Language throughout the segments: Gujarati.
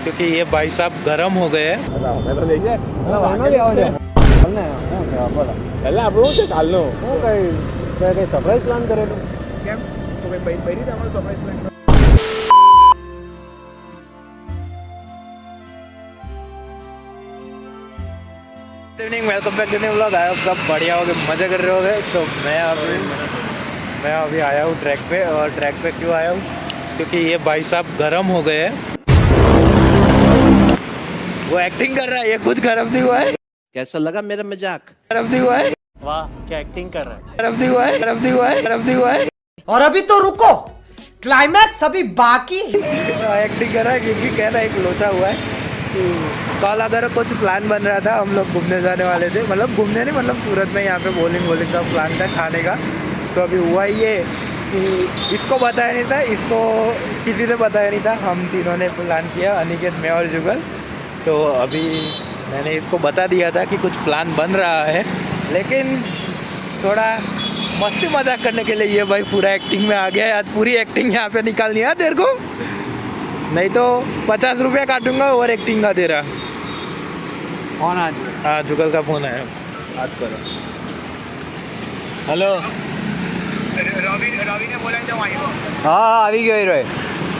क्योंकि ये भाई साहब गर्म हो गए हैं। સરપ્રાઈઝ પ્લાન કરેલું કેમ તો ભાઈ પહેરી તમારો surprise plan evening welcome back to new vlog. आप सब बढ़िया हो गए, मज़े कर रहे होगे। तो मैं अभी आया हूँ ट्रैक पे। और ट्रैक पे क्यों आया हूँ? क्योंकि ये भाई साहब गर्म हो गए हैं। वो एक्टिंग कर रहा है, ये कुछ गर्म नहीं हुआ है। कैसा लगा मेरा मजाक? गर्म नहीं हुआ है। वाह क्या एक्टिंग कर रहा है। गर्म नहीं हुआ है, गर्म नहीं हुआ है, गर्म नहीं हुआ है। और अभी तो रुको, क्लाइमैक्स अभी बाकी। एक्टिंग कर रहा है क्योंकि कह रहा है एक लोचा हुआ है। कल अगर कुछ प्लान बन रहा था, हम लोग घूमने जाने वाले थे, मतलब घूमने नहीं, मतलब सूरत में यहाँ पे बॉलिंग का प्लान था खाने का। तो अभी हुआ ये कि इसको बताया नहीं था, इसको किसी ने बताया नहीं था। हम तीनों ने प्लान किया, अनिकेत, मैं और जुगल। तो अभी मैंने इसको बता दिया था कि कुछ प्लान बन रहा है, लेकिन थोड़ा मस्ती मजाक करने के लिए ये भाई पूरा एक्टिंग में आ गया है। आज पूरी एक्टिंग यहाँ पे निकालनी है तेरे को, नहीं तो 50 रुपया काटूंगा और एक्टिंग का तेरा। कौन आज? हाँ, जुगल का फोन आया, बात करो। हेलो। રવિને બોલાવી જાઉં આવ્યો હા આવી ગયો હીરો.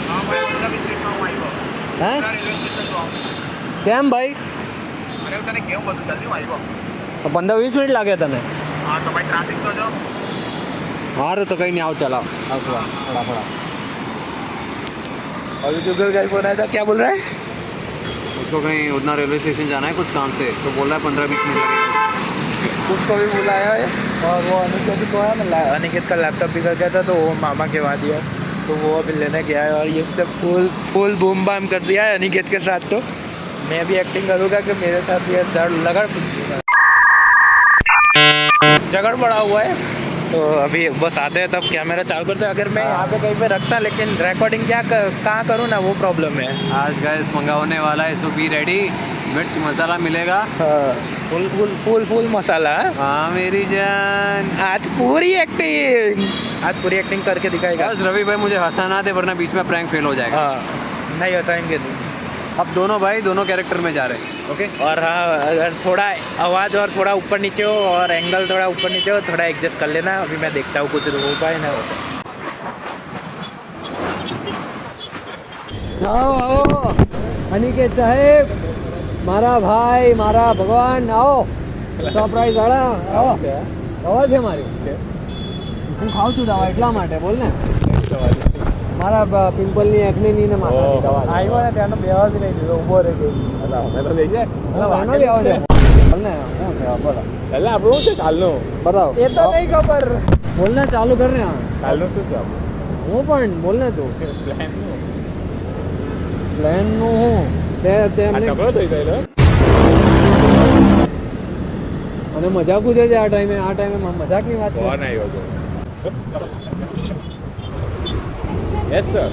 હા ભાઈ 15-20 મિનિટમાં હું આવ્યો હે રેલવે સ્ટેશન તો આવું કેમ ભાઈ? અરે હું તને કેવું બધું જલ્દી હું આવ્યો 15-20 મિનિટ લાગે તને? હા તો ભાઈ ટ્રાફિક તો જો સારું તો કંઈ નહીં, આવ ચલાવ આવતો ફટાફટ. अभी जुगल का फोन आया था, क्या बोल रहा है? उसको कहीं उधना रेलवे स्टेशन जाना है कुछ काम से, तो बोल रहा है 15-20 मिनट लगेगा. उसको भी बुलाया है। और वो अनिकेत को है ना, अनिकेत का लैपटॉप बिगड़ गया था, तो वो मामा के वहाँ दिया, तो वो अभी लेने गया है। और ये सब फुल बूम बाम कर दिया है अनिकेत के साथ। तो मैं भी एक्टिंग करूँगा कि मेरे साथ ये झगड़ पड़ा हुआ है। तो अभी बस आते हैं तब कैमरा चालू करते हैं। अगर मैं यहाँ पे कहीं पे रखता, लेकिन रिकॉर्डिंग कहाँ करूँ ना, वो प्रॉब्लम है। आज गैस मंगा होने वाला है, सो बी रेडी. मिर्च मसाला मिलेगा. हाँ, फुल मसाला। हाँ मेरी जान, आज पूरी एक्टिंग करके दिखाएगा। बस रवि भाई मुझे हंसाना दे, वरना बीच में प्रैंक फेल हो जाएगा. हाँ, नहीं हंसाएंगे नहीं। अब दोनों भाई दोनों कैरेक्टर में जा रहे हैं. ओके. और हाँ, अगर थोड़ा आवाज़ और थोड़ा ऊपर नीचे हो और एंगल थोड़ा ऊपर नीचे हो, थोड़ा एडजस्ट कर लेना। अभी मैं देखता हूँ कुछ हो पाए ना हो पाए। आओ आओ अनिकेत साहेब, મારા ભાઈ, મારા ભગવાન, આવો સરપ્રાઈઝ વાળા, આવો. દવા છે મારી, હું ખાઉં છું દવા, એટલા માટે બોલ ને. મારા પિમ્પલની એક્નેની ને માથાની દવા આવ્યો ને ત્યાંનો બેવા જ નહીં દીધો, ઊભો રહી ગયો. અમે તો લઈ જાય એનો બી આવે છે. બોલ ને શું છે, બોલો એટલે આપણું શું છે કાલનું, બતાવો. એ તો નહીં ખબર. બોલ ને, ચાલુ કર ને. કાલનું શું છે આપણું હું પણ બોલ ને તું. પ્લાનનું હું તે એમને થઈ ગયેલો. અને મજાકું છે આ ટાઈમે મજાકની વાત છે. કોણ આવ્યો હતો? Yes sir.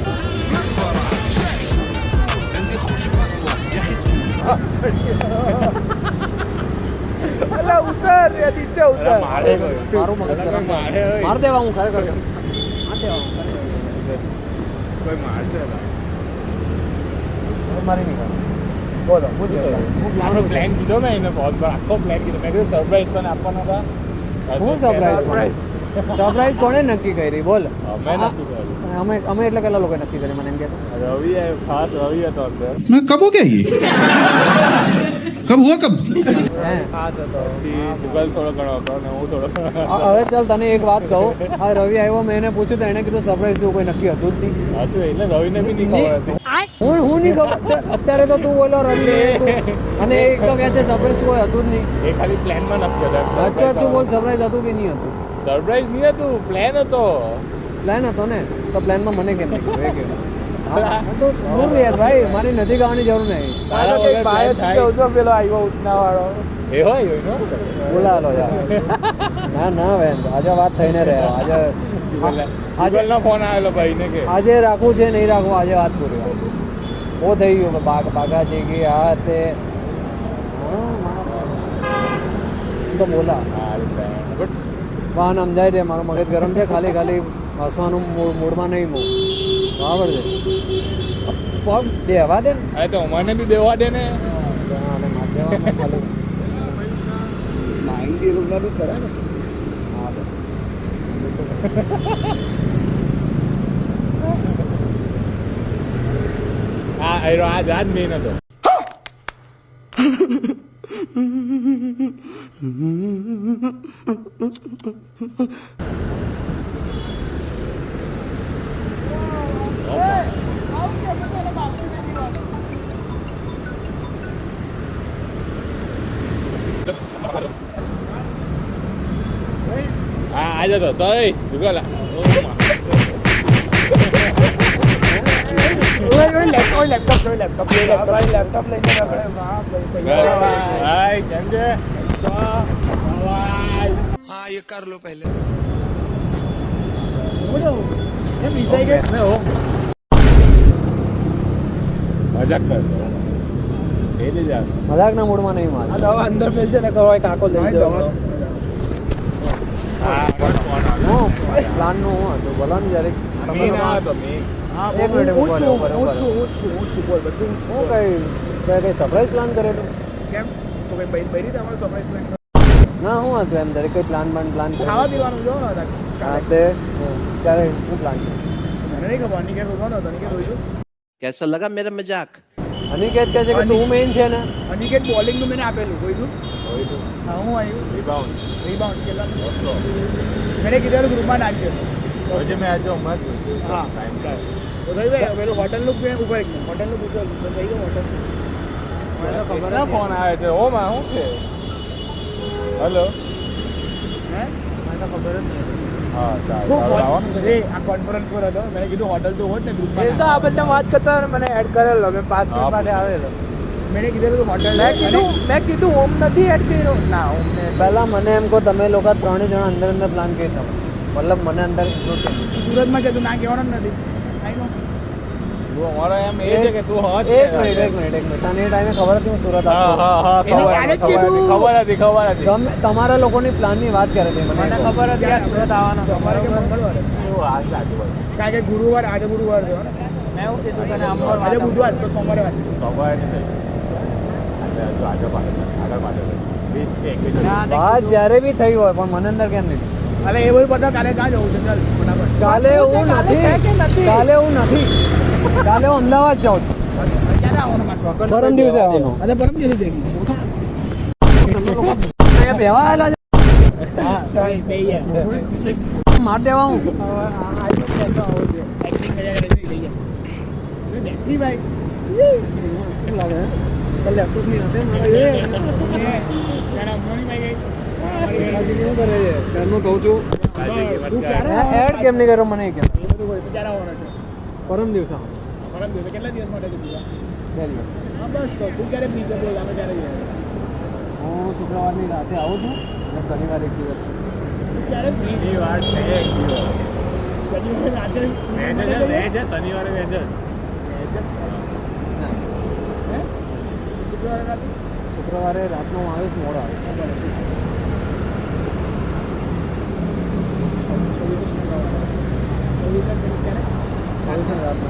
અલા ઉતર, એ નીચે ઉતર. મારું મગજ ગરમ થાય. માર દેવા હું ખરેખર કોઈ મારશે મારી નહીં. બોલો આપણો પ્લાન કીધો મેં એને ફોન પર, આખો પ્લાન કીધો. મેં કીધું સરપ્રાઈઝ તને આપવાનો હતા. હું સરપ્રાઈઝ કોણે નક્કી કરી બોલ? અમે નક્કી કર્યું. અમે એટલે કેટલા લોકો નક્કી કરી મને એમ કે? રવિ ખાસ રવિ હતો અંદર. मैं कब हो गया ये कब हुआ कब ખાસ હતો. પછી જુગલ થોડો ઘણો હતો ને હું થોડો. હવે ચાલ તને એક વાત કહું, આ રવિ આવ્યો, મેં એને પૂછ્યું તો એને કીધું સરપ્રાઈઝ જેવું કોઈ નક્કી હતું જ નહીં. હતું એટલે રવિને બી નહીં ખબર હતી. હું નહીં ખબર. અત્યારે તો તું બોલો રવિ અને એક તો કહે છે સરપ્રાઈઝ કોઈ હતું જ નહીં. એ ખાલી પ્લાનમાં નક્કી હતો. સાચું બોલ, સરપ્રાઈઝ હતું કે નહીં હતું? સરપ્રાઈઝ નહીં હતું, પ્લાન હતો. પ્લાન હતો ને, તો પ્લાનમાં મને કેમ નહીં કીધું? એ કેમ? તો દૂર રહે ભાઈ, મારી નજીક આવવાની જરૂર નહીં. તારા વગર plan થાય. પેલો આવ્યો ઉઠના વાળો એ હોય એનો બોલાલો યાર. ના બેન, આજે વાત થઈને રહે. જુગલનો ફોન આવેલો ભાઈને કે આજે રાખવું છે નહીં રાખવું, આજે વાત પૂરી. ઓ થઈ ગયું બાગા જઈ ગઈ આ તે તો બોલા વાહન સમજાય દે. મારું મગજ ગરમ છે, ખાલી હસવાનું મૂડમાં નહીં હું. બરાબર છે પગ બેહવા દે ને અરે તો મને બી બેવા દે ને અને માધ્યમમાં ખાલી માંગી રૂપિયા બી કરે ને હા બસ આજ મેન હતો હા આ જતો સોરી જુગાલા લેપટોપ લઈને ભાઈ કેમ છે हाँ ये कर लो पहले મજાક કર એ લઈ જા મજાકના મૂડમાં નહીં માર દવા અંદર મેલ છે ને કહેવાય કાકો લઈ જાવ હું પ્લાનનું હું હતું બોલો ને જરીક તમે મી લોકો- ના હતો મી એક મિનિટ ઉભો રહો, ઉભો રહો, ઉભો રહો. બોલ બધું હું કઈ સરપ્રાઈઝ પ્લાન કરેલું કેમ તો કઈ બૈરી તમારે સરપ્રાઈઝ પ્લાન ના હું હતું એમ દરેક કઈ પ્લાન ખાવા કરેલું પીવાનું જો ને હા તે ત્યારે શું પ્લાન છે મને નહીં ખબર અનિકેત રોકવાનો હતો અનિકેત રોઈશું कैसा लगा मेरा मजाक અનિકેત કહે છે કે તું મેઇન છે ને અનિકેત બોલિંગનું મેં આપેલું જોઈશું હા હું આવ્યું રિબાઉન્ડ રીબાઉન્ડ કેટલા મેં કીધું ગ્રુપમાં નાખજો આજે મેં આજે મત હા. ટાઈમ કાઢ તો થઈ ભાઈ પેલું હોટલનું મેં ઉપર એક હોટલનું પૂછો તો થઈ ગયું હોટલ ના ફોન આવે છે ઓ માં શું છે હેલો હે મને તો ખબર જ નહીં હા ચાલ આવવાનું છે આ કોન્ફરન્સ પર હતો મેં કીધું હોટલ તો હોત ને એ તો ગ્રુપમાં આ બધા વાત કરતા મને એડ કરેલો મેં 5 મિનિટ માટે આવેલો મેં કીધું હોટલ મેં કીધું હોમ નથી એડ કર્યો ના હોમ ને પહેલા મને એમ કહો તમે લોકો ત્રણેય જણા અંદર પ્લાન કરી શકો મતલબ મને અંદર include કરી દો. સુરતમાં છે તું ના કહેવાનું જ નથી આઈ નો અમારો એમ એ છે કે તું હોત એક મિનિટ તને એ ટાઈમે ખબર હતી હું સુરત હા આવતો હા હા એને ક્યારે જ કીધું? ખબર હતી ગમે તમારા લોકોની પ્લાનની વાત કરે છે મને કહો. ખબર હતી આ સુરત આવવાનો તમારે કે મંગળવારે એવું આ સાચું બોલ કારણ કે ગુરુવાર આજે ગુરુવાર છે ને મેં એવું કીધું તને આજે બુધવાર તો સોમવારે વાત ખબર નથી આગળ પાછળ 20 કે 21 વાત જ્યારે બી થઈ હોય પણ મને અંદર કેમ નહીં અરે એ બધું બધા કાલે ક્યાં જવું છે ચાલ ફટાફટ કાલે હું નથી કાલે હું નથી કાલે હું અમદાવાદ જાઉં છું ક્યારે આવવાનું પાછું પરમ દિવસે આવવાનું અરે પરમ દિવસે જઈ તમે લોકો અહીંયા બેહવા આવેલા હા સારી બેઈએ છે માર દેવા હું એક્ટિંગ કર્યા કરે છે જઈએ બેસરી ભાઈ શું લાગે છે લેપટોપ ની હાથે મારે શું કરે છે ઘરનું કહું છું એડ કેમ નહીં કર્યો મને કેમ પરમ દિવસે આવું. કેટલા દિવસ માટે બે દિવસ હા બસ તો તું ક્યારે ફ્રી છે બોલ અમે ત્યારે જઈએ હું શુક્રવારની રાતે આવું છું અને શનિવારે એક દિવસ તું ક્યારે ફ્રી એ વાત છે એક દિવસ શનિવારે રાતે શનિવારે મેજર ના હે? શુક્રવારે રાતે શુક્રવારે રાતનો હું આવીશ મોડો આવીશ આવીશ રાતનો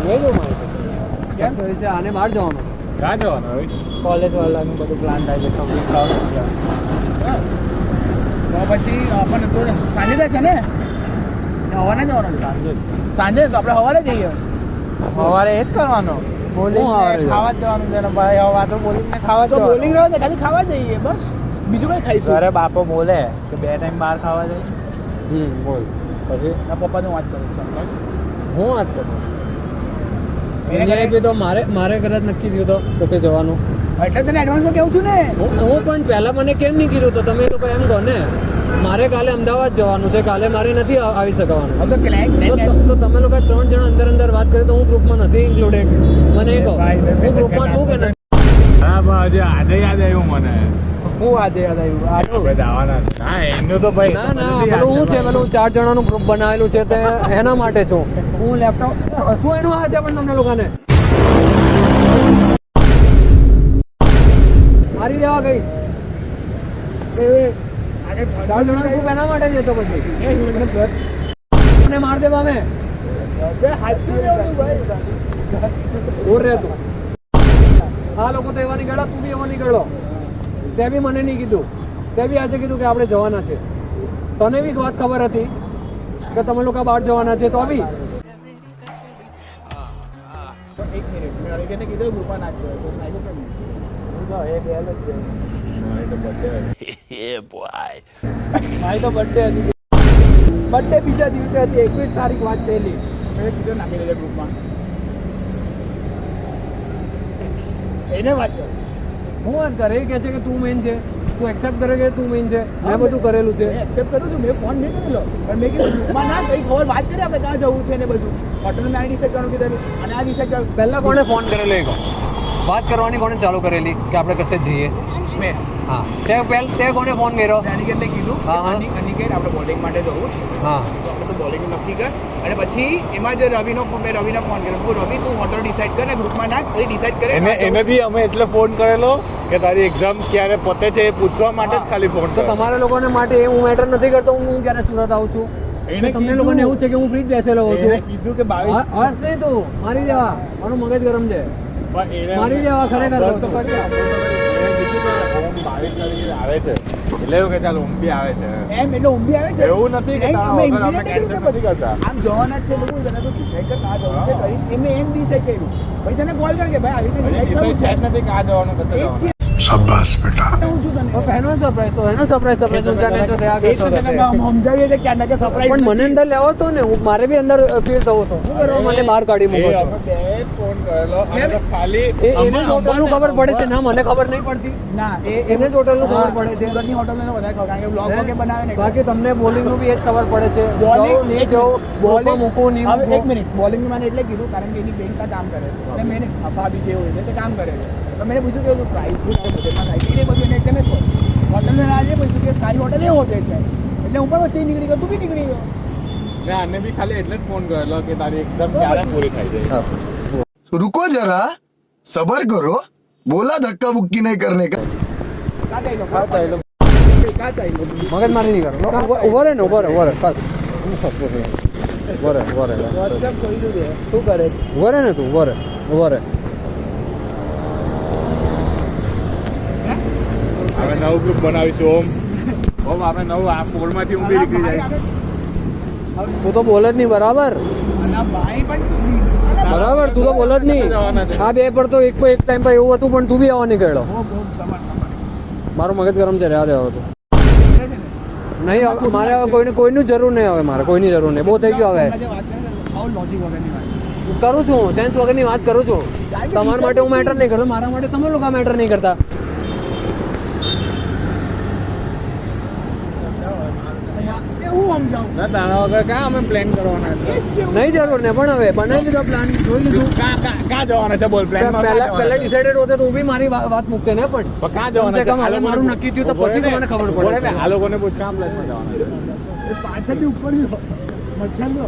લઈ લો મારે કેમ તો વિશે આને બહાર જવાનું ક્યાં જવાનું હવે કોલેજ વાળાનું બધું પ્લાન થાય છે સૌથી ખાવાનું તો પછી આપણને તો સાંજે થાય છે ને હવાને જવાનું છે સાંજે સાંજે તો આપણે હવારે જઈએ સવારે એ જ કરવાનો હું સવારે ખાવા જ જવાનું છે ને ભાઈ હવે વાતો બોલીને ખાવા તો જ બોલિંગ રહ્યો ખાલી ખાવા જઈએ બસ બીજું કઈ ખાઈશું ઘરે બાપો બોલે કે 2 ટાઈમ બહાર ખાવા જાય બોલ પછી આ પપ્પાને વાત કરું છું બસ હું વાત કરું બી તો મારે કદાચ નક્કી થયું તો કશે જવાનું એટલે તને એડવાન્સમાં કહું છું ને હું પણ પહેલા મને કેમ નહીં કીધું તો તમે લોકો એમ કહો ને મારે કાલે અમદાવાદ જવાનું છે કાલે મારે નથી આવી શકવાનું હવે તો ક્લાયન્ટ તો તમે લોકો 3 જણા અંદર વાત કરી તો હું ગ્રુપમાં નથી ઇન્ક્લુડેડ મને એ કહો હું ગ્રુપમાં છું કે નથી હા ભાઈ આજે યાદ આવ્યું મને હું આજે યાદ આવ્યું આપણે જવાના ના એનું તો ભાઈ ના પેલું હું છે પેલું 4 જણાનું ગ્રુપ બનાવેલું છે તે એના માટે છું હું લેપટોપ શું એનું આ છે પણ તમને લોકોને મારી દેવા ગઈ 4 જણાનો ગ્રુપ એના માટે જ હતો પછી અને માર દે બામે ઓર રે તું આ લોકો તો એવા નીકળ્યા તું બી એવો નીકળ્યો તે બી મને નહીં કીધું તે બી આજે કીધું કે આપણે જવાના છે તને બી વાત ખબર હતી કે તમે લોકો બહાર જવાના છે તો બી એક મિનિટ મેં અનિકેતને કીધું ગ્રુપમાં નાખજો તો નાખ્યો કેમ નહીં? મારી તો બર્થડે હતી બર્થડે બીજા દિવસે હતી 21 તારીખ વાત થયેલી મેં કીધું નાખી દેજો ગ્રુપમાં એને વાત કર હું વાત કરે એ કહે છે કે તું મેઇન છે તું એક્સેપ્ટ કરે કે તું મેઇન છે મેં બધું કરેલું છે એક્સેપ્ટ કરું છું મેં ફોન નહીં કરેલો પણ મેં કીધું ગ્રુપમાં ના કઈ ખબર વાત કરી આપણે ક્યાં જવું છે ને બધું હોટલમાં આ ડિસાઈડ કરવાનું કીધું અને આ ડિસાઈડ કર પહેલા કોણે ફોન કરેલો એ કહો વાત કરવાની કોણે ચાલુ કરેલી કે આપણે કશે જઈએ મેં હા તે કોને ફોન કર્યો અનિકેતને કીધું હા, હા. અનિકેત આપણે બોલિંગ માટે જવું છે હા તો આપણે તો બોલિંગ નક્કી કર અને પછી એમાં જે મેં રવિને ફોન કર્યો હું રવિ તું હોટલ ડિસાઈડ કર ને ગ્રુપમાં નાખ પછી ડિસાઈડ કરે એને બી અમે એટલે ફોન કરેલો કે તારી એક્ઝામ ક્યારે પતે છે એ પૂછવા માટે જ ખાલી ફોન તો તમારા લોકોને માટે એ હું મેટર નથી કરતો હું ક્યારે સુરત આવું છું એને તમને કીધું. લોકોને એવું છે કે હું ફ્રી જ બેસેલો હોઉં છું કીધું કે હસ નહીં તું મારી દેવા મારું મગજ ગરમ છે મારી દેવા ખરેખર કહું છું. આવે છે એટલે એવું કે ચાલ ઊંઘ બી આવે છે એમ એટલે ઊંઘી આવે છે એવું નથી કે તારા અમે વગર અમે engineer cancel નથી કરતા. આમ જવાના જ છે લોકો તને તો decide કર ના જવું છે કરી એમ એમ ડિસાઈડ કર્યું પછી તને કોલ કર કે ભાઈ આવી રીતે હજી decide decide કરવું છે જ નથી કે આ જવાનું કશે એ જ જવાનું शाबाश बेटा કહું છું તને તો એનો સરપ્રાઈઝ તો એનો સરપ્રાઈઝ ઊંચા નીચો થયા એ જ કરતો તો તને હતો સમજાવીએ છે ક્યાં ના કે સરપ્રાઈઝ પણ મને અંદર લેવો તો ને મારે બી અંદર ફીલ થવો હતો શું કરવા મને બહાર કાઢી મૂકો એ છો અમે બે ફોન કરેલો અમે કેમ? તો ખાલી એને જ હોટલનું ખબર પડે છે ના મને ખબર નહીં પડતી ના એને જ હોટલનું ખબર પડે છે સુરતની હોટલને તો વધારે ખબર કારણ કે બ્લોગ વોગે બનાવે ને બાકી તમને બોલિંગનું બી એ જ ખબર પડે છે Bowling- જવું નહીં જવું બોલિંગ મૂકવું નહીં હવે એક મૂકવું મિનિટ બોલિંગ મને એટલે કીધું કારણ કે એની બેંક કામ કરે છે અને મેં ભાભી જે હોય છે તે કામ કરે છે તો મેં પૂછ્યું કે પ્રાઇસ બી બજેટમાં થાય છે એ બધું એને કેમ જ હોટલને ના જે પૂછ્યું કે સારી હોટલ એ હોટલ છે એટલે હું પણ વચ્ચે નીકળી ગયો તું બી નીકળી ગયો મેં આને બી ખાલી એટલે જ ફોન કરેલો કે તારી એક્ઝામ ક્યારે પૂરી થાય છે रुको जरा सबर करो बोला धक्का बुक्की नहीं करने का કાં ચાલ્યો કાં ચાલ્યો મગજ મારી નહીં કરો ઉભો રહે ને ઉભો રહે બસ ઉભો રહે વોટ્સએપ જોઈ લીધું શું કરે છે ઉભો રહે ને તું ઉભો રહે હવે નવું ગ્રુપ બનાવીશું ઓમ આપણે નવું આ પોળમાંથી હું બી નીકળી જાય તું તો બોલે જ નહીં બરાબર અલા ભાઈ પણ બરાબર તું તો બોલે જ નહીં આ બે પર તો એક ટાઈમ પર એવું હતું પણ તું બી આવવા નીકળ્યો બહુ સમર મારું મગજ ગરમ છે રે હવે તો નહીં હવે મારે હવે કોઈનું જરૂર નહીં હવે મારે કોઈની જરૂર નહીં બહુ થઈ ગયું હવે વાત કરે બહુ લોજિક વગરની વાત કરું છું સેન્સ વગરની વાત કરું છું તમારા માટે હું મેટર નહીં કરતો મારા માટે તમે લોકો મેટર નહીં કરતા એવું સમજાવું ના તારા વગર ક્યાં અમે પ્લાન કરવાના એ જ કેવું નહીં જરૂર ને પણ હવે બનાવી લીધો પ્લાન જોઈ લીધું ક્યાં જવાના છે બોલ પ્લાન પહેલા ડિસાઇડેડ હોતે તો હું બી મારી વાત મૂકતે ને પણ ક્યાં કમ સે કમ જવાના હવે મારું નક્કી થયું તો પછી તો મને ખબર પડે છે. આ લોકોને પૂછ ક્યાં પ્લાનમાં જવાના છે એ પાછળથી ઉપર ગયો મચ્છરનો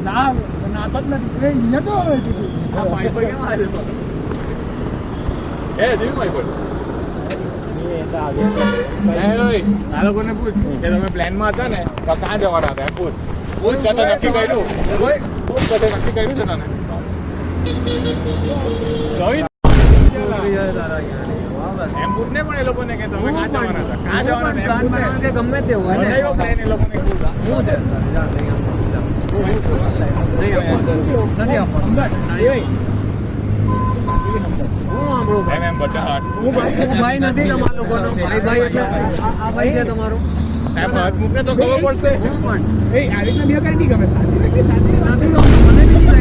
ના નાતો જ નથી એ અહીંયા તો આવે છે આ માઈક પર કેમ આવે છે એ જીવ માઈક પર આ લોકોને પૂછ કે તમે પ્લાનમાં હતા ને તો ક્યાં જવાના હતા પૂછ પૂછ કશે નક્કી કર્યું પૂછ કશે નક્કી કર્યું છે તને રોહિત એમ પૂછ ને પણ એ લોકોને કે તમે ક્યાં જવાના હતા ક્યાં જવાના હતા પ્લાન બનાવવાનું કે ગમે તે હોય ને બનાવ્યો પ્લાન એ લોકોને પૂછ હું છે નહીં આપવાનું હું સાંભળું એમ એમ બટા હું ભાઈ નથી તમારા લોકોનો ભાઈ એટલે આ ભાઈ છે તમારો એમ હાથ મૂકે તો ખબર પડશે હું પણ એ આ રીતના બે કરી નહીં ગમે શાંતિ રાખી શાંતિ નથી તો મને બી નહીં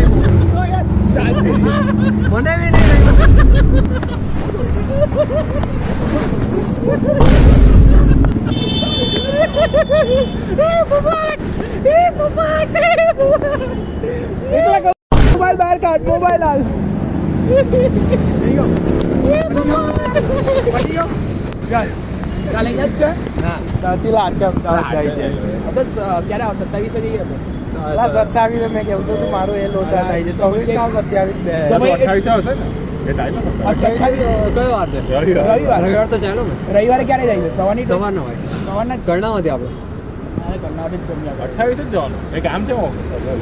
લાગ્યું શાંતિ મને બી નહીં લાગ્યું મોબાઈલ બહાર કાઢ મોબાઈલ હાલ ચાલ કાલે યાદ છે ના ત્યાંથી લાચમ જાય છે તો ક્યારે આવો 27 જઈએ આ 27 મેં કેવું હતું મારું એ લોચા થાય છે 24 કામ 27 બે તો ભાઈ 28 આવશે ને એ ચાલ્યો ને? કયો વાર છે રવિવાર રવિવાર તો ચાલો ને રવિવારે ક્યારે જઈએ સવારની train? સવારનો હોય સવારના જ. કરણામાંથી આપણે અરે કર્ણાવતી જ ગમ્યા કરે. 28 જ જવાનું એ કામ છે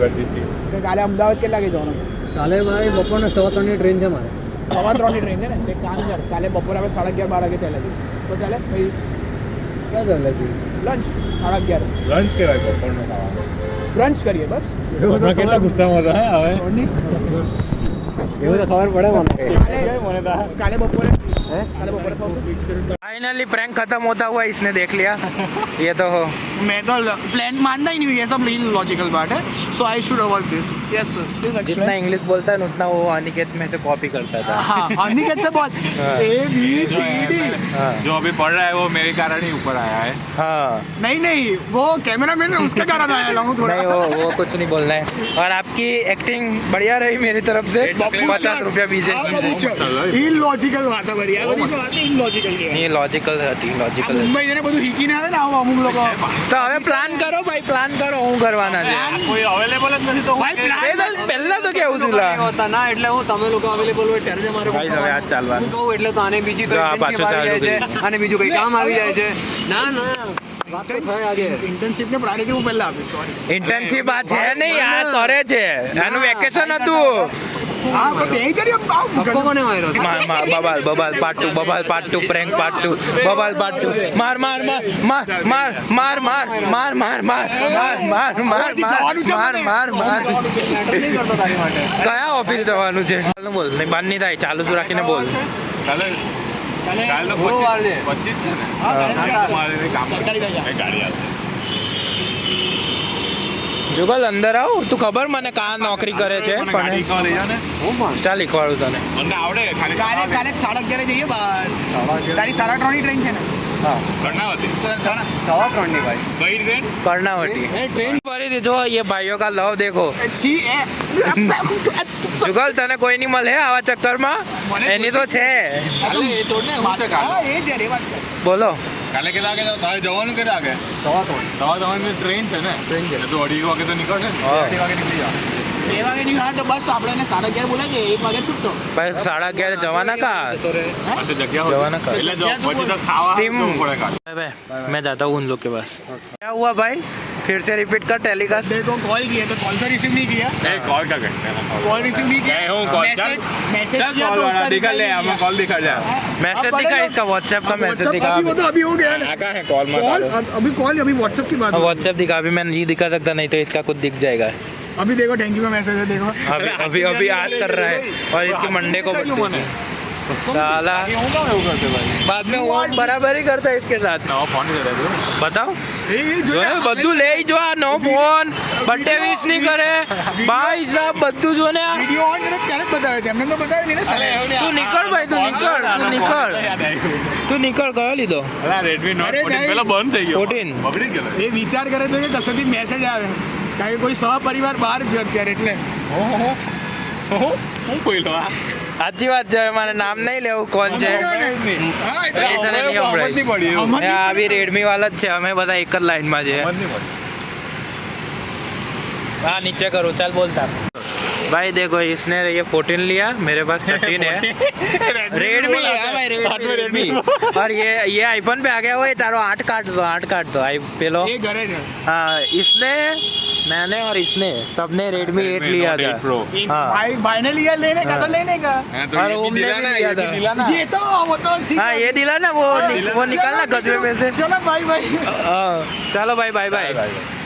ગરજી તો કાલે અમદાવાદ કેટલા વાગે જવાનું? કાલે ભાઈ બપોરના 3:15 ટ્રેન છે મારે 3:15 ટ્રેન છે ને એક કામ કર કાલે બપોરે આપણે 11:30 12 વાગે ચાલે તો ચાલે પછી ક્યાં ચાલે છે લંચ 11:30 લંચ કહેવાય બપોરનો ખાવાનું બ્રંચ કરીએ બસ એવું તો કેટલા ખબર ગુસ્સામાં હતા હવે રોડની. એવું તો ખબર પડે મને કાલે કાલે બપોરે હે કાલે બપોરે ખાવશું. फाइनली प्रैंक खत्म होता हुआ इसने देख लिया ये तो हो मैं तो प्लान मानना ही नहीं हूँ ये सब इलॉजिकल बात है so I should avoid this yes sir please जितना इंग्लिश बोलता है उतना वो अनिकेत में से कॉपी करता था हाँ अनिकेत से बहुत हाँ। ए बी सी डी हाँ जो अभी पढ़ रहा है वो मेरे कारण ही ऊपर आया है हाँ नहीं नहीं वो कैमरा मैन है उसके कारण आया हूँ थोड़ा नहीं वो कुछ नहीं बोलना है और आपकी एक्टिंग बढ़िया रही मेरी तरफ से 50 रुपया बीजे ઇલોજિકલ વાત है बढ़िया बड़ी जो बात है इलॉजिकल की ये लॉजिकल હતી लॉजिकल મુંબઈ જઈને બધું શીખીને આવે ને આવું અમુક લોકો તો હવે પ્લાન કરો ભાઈ પ્લાન કરો હું કરવાના છે કોઈ અવેલેબલ જ નથી તો ભાઈ plan એ તો પહેલા તો કેવું હતું લા હોતા ના એટલે હું તમે લોકો અવેલેબલ હોય ત્યારે જ મારે ભાઈ હવે આજ ચાલવાનું. હું કહું એટલે તો આને બીજી કઈ જો આ પાછું internship આવી જાય ચાલુ છે અને બીજું કઈ કામ આવી જાય છે ના ના વાત તો થાય આજે ઇન્ટર્નશિપ ને પ્રાયોરિટી હું પહેલા આપીશ સોરી ઇન્ટર્નશિપ આ છે નહીં આ કરે છે આનું વેકેશન હતું હા પણ એ કરી ધક્કો કોને માર્યો હતો? બબાલ બબાલ પાર્ટ 2 પ્રેન્ક પાર્ટ 2 બબાલ પાર્ટ 2 માર માર માર માર માર માર માર માર માર માર માર માર માર માર માર નહીં કરતો તારી માટે કયા ઓફિસ જવાનું છે ચાલુ બોલ નહીં બાર નહીં થાય ચાલુ તું રાખીને બોલ કાલે કાલે તો બહુ વાર છે. 25 છે ને હા, મારે કામ સરકારી રજા. એ ગાડી આવશે જુગલ અંદર આવ તું ખબર મને કા નોકરી કરે છે મને ગાડી પણ શીખવા લઈ જા ને હું પણ ચાલ શીખવાડું તને મને આવડે ખાલી કાલે કાલે 11:30 જઈએ બહાર તારી 3:30 ની ટ્રેન છે ને હા કર્ણાવતી 3:15 ની ભાઈ કઈ ટ્રેન कर्णावटी એ ટ્રેન ફરીથી જો ये भाइयों का लव देखो છી એ जुगल तने कोई नहीं મળે આવા ચક્કરમાં એની તો છે એ છોડ ને હું છે કાલે હા એ જ રે વાત કર. બોલો કાલે કેટલા વાગે જાવ તારે જવાનું કેટલા વાગે 3:15 સવા તમારી ટ્રેન છે ને ટ્રેન છે. તો 2:30 વાગે તો નીકળશે ને હા. 2:30 વાગે નીકળી જાવ 2 વાગે ની હા તો બસ તો આપણે એને 11:30 બોલાવીએ 1 વાગે છૂટતો ભાઈ 11:30 જવાના का જતો રહે પાસે જગ્યા જવાના હોય કા? એટલે જો પછી તો ખાવા Steam. જવું પડે કાલે भाई मैं जाता हूँ उन लोग के पास क्या हुआ भाई फिर से रिपीट कर टेलीकास्ट तेरे को कॉल किया तो कॉल तो रिसीव नहीं किया એ કોલ કા કરતે कॉल रिसीव नहीं किया હું કોલ मैसेज मैसेज क्या किया कॉल तो वाला उसका दिखा ले reply हमें नहीं कॉल दिखा जा मैसेज दिखा इसका व्हाट्सएप का मैसेज दिखा अभी वो तो अभी हो गया ना आका है कॉल में कॉल अभी कॉल अभी व्हाट्सएप की बात हो रही व्हाट्सएप दिखा अभी मैं नहीं दिखा सकता नहीं तो इसका कुछ दिख जाएगा है। अभी देखो थैंक यू का मैसेज है देखो अभी अभी अभी आज कर रहा है और इसकी मंडे को birthday है। साला હું કામ એવું કરતે ભાઈ बाद में वो बराबर ही करता है इसके साथ નવો ફોન કરે તું बताओ એ જો જો ને બધું લઈ જો આ નો ફોન બર્થડે વિશ નહીં કરે ભાઈ સાહેબ બધું જો ને આ વિડિયો ઓન કરે ત્યારે જ બતાવે છે એમને તો બતાવે નહીં ને સાલે તું નીકળ ભાઈ તું નીકળ તું નીકળ તું નીકળ કયો લીધો અલા રેડમી નોટ અરે 14 નહીં. પેલા બંધ થઈ ગયો 14. બગડી ગયો એ વિચાર કરે છે કે કસેથી મેસેજ આવે કારણ કે કોઈ સહપરિવાર બહાર છે અત્યારે એટલે ઓહો હું કોઈલો આ સાચી વાત છે મારે નામ નહીં લેવું કોણ છે હા એ તો એ તને નહીં સંભળાય. નહીં પડી એવું અમર- એ આવી રેડમી વાળા જ છે અમે બધા એક જ લાઈનમાં છે સમજ નહીં પડી हाँ नीचे करो चल बोलता भाई देखो इसने ये 14 लिया मेरे पास 13 है रेडमी है भाई रेडमी और ये आईफोन पे आ गया वो ये तारो 8 काट दो आई पेलो એ ઘરે છે हाँ इसने मैंने और इसने सबने रेडमी 8 लिया Redmi था Note 8 Pro। એક हाँ ભાઈ ભાઈને लिया लेने का तो लेने का हाँ, तो और ये भी ओमने दिला भी ना लिया ये भी था। दिला ना ये तो वो तो ठीक हाँ है। ये दिला ना वो चलो, निकालना गजरे में से चलो भाई भाई हाँ, चलो भाई बाय बाय बाय बाय